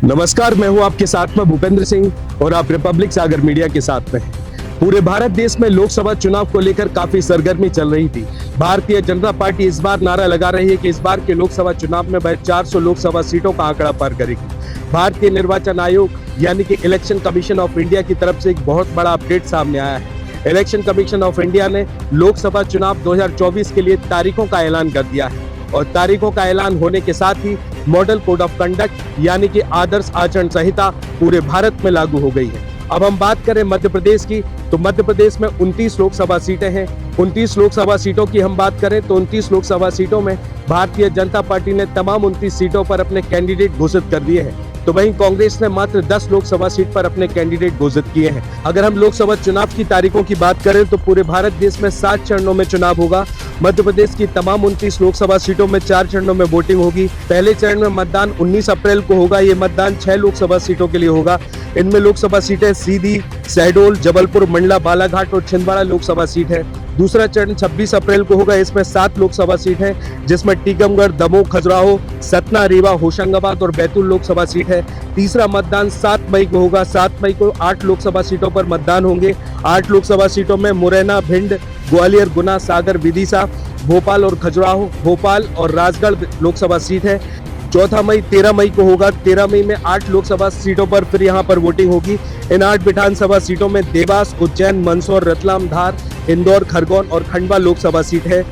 नमस्कार, मैं हूं आपके साथ में भूपेंद्र सिंह और आप रिपब्लिक सागर मीडिया के साथ में हैं। पूरे भारत देश में लोकसभा चुनाव को लेकर काफी सरगर्मी चल रही थी। भारतीय जनता पार्टी इस बार नारा लगा रही है कि इस बार के लोकसभा चुनाव में वह 400 लोकसभा सीटों का आंकड़ा पार करेगी। भारतीय निर्वाचन आयोग यानी कि इलेक्शन कमीशन ऑफ इंडिया की तरफ से एक बहुत बड़ा अपडेट सामने आया है। इलेक्शन कमीशन ऑफ इंडिया ने लोकसभा चुनाव 2024 के लिए तारीखों का ऐलान कर दिया है और तारीखों का ऐलान होने के साथ ही मॉडल कोड ऑफ कंडक्ट यानी कि आदर्श आचरण संहिता पूरे भारत में लागू हो गई है। अब हम बात करें मध्य प्रदेश की, तो मध्य प्रदेश में 29 लोकसभा सीटें हैं। 29 लोकसभा सीटों की हम बात करें तो 29 लोकसभा सीटों में भारतीय जनता पार्टी ने तमाम 29 सीटों पर अपने कैंडिडेट घोषित कर दिए हैं, तो वहीं कांग्रेस ने मात्र 10 लोकसभा सीट पर अपने कैंडिडेट घोषित किए हैं। अगर हम लोकसभा चुनाव की तारीखों की बात करें तो पूरे भारत देश में 7 चरणों में चुनाव होगा। मध्य प्रदेश की तमाम 29 लोकसभा सीटों में 4 चरणों में वोटिंग होगी। पहले चरण में मतदान 19 अप्रैल को होगा। ये मतदान 6 लोकसभा सीटों के लिए होगा। इनमें लोकसभा सीटें सीधी, शहडोल, जबलपुर, मंडला, बालाघाट और छिंदवाड़ा लोकसभा सीट है। दूसरा चरण 26 अप्रैल को होगा। इसमें 7 लोकसभा सीट है, जिसमें टीकमगढ़, दमोह, खजुराहो, सतना, रीवा, होशंगाबाद और बैतूल लोकसभा सीट है। तीसरा मतदान 7 मई को होगा। 7 मई को 8 लोकसभा सीटों पर मतदान होंगे। 8 लोकसभा सीटों में मुरैना, भिंड, ग्वालियर, गुना, सागर, विदिशा, भोपाल और खजुराहो, भोपाल और राजगढ़ लोकसभा सीट है। चौथा मई 13 मई को होगा। 13 मई में 8 लोकसभा सीटों पर फिर यहाँ पर वोटिंग होगी। इन 8 विधानसभा सीटों में देवास, उज्जैन, मंदसौर, रतलाम, धार, इंदौर, खरगोन और खंडवा लोकसभा सीट है।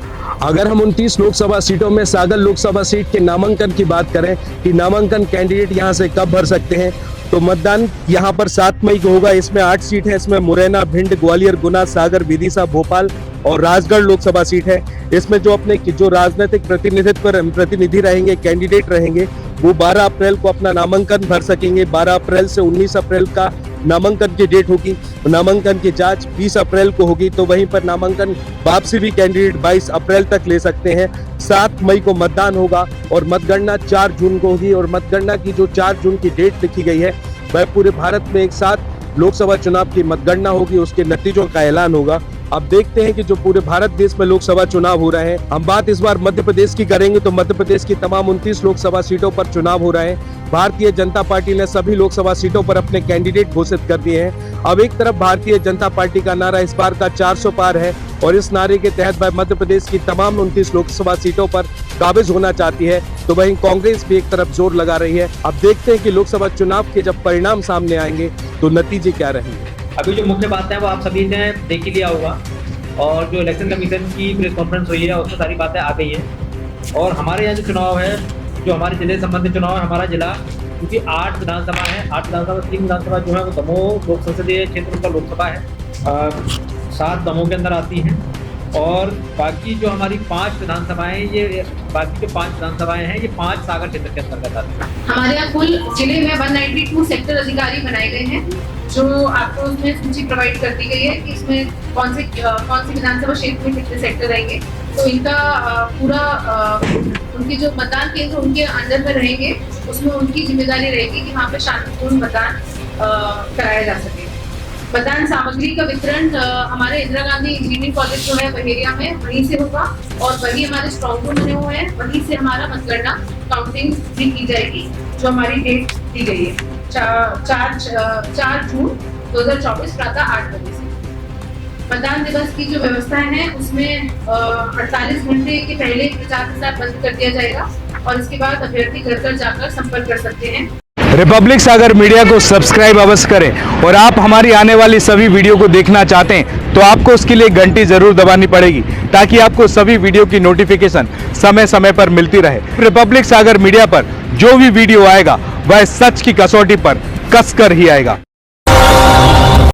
अगर हम 29 लोकसभा सीटों में सागर लोकसभा सीट के नामांकन की बात करें कि नामांकन कैंडिडेट यहां से कब भर सकते हैं, तो मतदान यहां पर 7 मई को होगा। इसमें 8 सीट है। इसमें मुरैना, भिंड, ग्वालियर, गुना, सागर, विदिशा, भोपाल और राजगढ़ लोकसभा सीट है। इसमें जो राजनीतिक प्रतिनिधि रहेंगे, कैंडिडेट रहेंगे, वो 12 अप्रैल को अपना नामांकन भर सकेंगे। 12 अप्रैल से 19 अप्रैल का नामांकन की डेट होगी। नामांकन की जांच 20 अप्रैल को होगी, तो वहीं पर नामांकन वापसी भी कैंडिडेट 22 अप्रैल तक ले सकते हैं। 7 मई को मतदान होगा और मतगणना 4 जून को होगी। और मतगणना की जो 4 जून की डेट लिखी गई है, वह पूरे भारत में एक साथ लोकसभा चुनाव की मतगणना होगी, उसके नतीजों का ऐलान होगा। अब देखते हैं कि जो पूरे भारत देश में लोकसभा चुनाव हो रहे हैं, हम बात इस बार मध्य प्रदेश की करेंगे तो मध्य प्रदेश की तमाम 29 लोकसभा सीटों पर चुनाव हो रहे हैं। भारतीय जनता पार्टी ने सभी लोकसभा सीटों पर अपने कैंडिडेट घोषित कर दिए हैं। अब एक तरफ भारतीय जनता पार्टी का नारा इस बार का 400 पार है और इस नारे के तहत वह मध्य प्रदेश की तमाम 29 लोकसभा सीटों पर काबिज होना चाहती है, तो वहीं कांग्रेस भी एक तरफ जोर लगा रही है। अब देखते हैं कि लोकसभा चुनाव के जब परिणाम सामने आएंगे तो नतीजे क्या रहेंगे। अभी जो मुख्य बात है वो आप सभी ने देख ही लिया होगा और जो इलेक्शन कमीशन की प्रेस कॉन्फ्रेंस हुई है उसमें सारी बातें आ गई हैं। और हमारे यहाँ जो चुनाव है, जो हमारे जिले से संबंधित चुनाव है, हमारा जिला क्योंकि 8 विधानसभा है, 8 विधानसभा 3 विधानसभा जो है वो दमोह लोक संसदीय क्षेत्र का लोकसभा है, 7 दमोह के अंदर आती हैं। और बाकी जो हमारी 5 विधानसभाएं, ये बाकी जो 5 विधानसभाएं हैं, ये 5 सागर क्षेत्र के अंतर्गत आती हैं। हमारे यहाँ कुल जिले में 192 सेक्टर अधिकारी बनाए गए हैं, जो आपको उसमें सूची प्रोवाइड कर दी गई है कि इसमें कौन सी विधानसभा क्षेत्र में कितने सेक्टर रहेंगे। तो इनका पूरा उनके जो मतदान केंद्र उनके अंदर में रहेंगे, उसमें उनकी जिम्मेदारी रहेगी कि वहाँ पे शांतिपूर्ण मतदान कराया जा सके। मतदान सामग्री का वितरण हमारे इंदिरा गांधी इंजीनियरिंग कॉलेज जो है बहेरिया में, वहीं से होगा और वही हमारे स्ट्रॉन्ग रूम बने हुए हैं। वहीं से हमारा मतगणना काउंटिंग भी की जाएगी, जो हमारी डेट दी गई है 4 जून 2024 प्रातः 8 बजे से। मतदान दिवस की जो व्यवस्था है उसमें 48 घंटे के पहले प्रचार प्रसार बंद कर दिया जाएगा और इसके बाद अभ्यर्थी घर घर जाकर संपर्क कर सकते हैं। रिपब्लिक सागर मीडिया को सब्सक्राइब अवश्य करें और आप हमारी आने वाली सभी वीडियो को देखना चाहते हैं तो आपको उसके लिए घंटी जरूर दबानी पड़ेगी, ताकि आपको सभी वीडियो की नोटिफिकेशन समय समय पर मिलती रहे। रिपब्लिक सागर मीडिया पर जो भी वीडियो आएगा वह सच की कसौटी पर कसकर ही आएगा।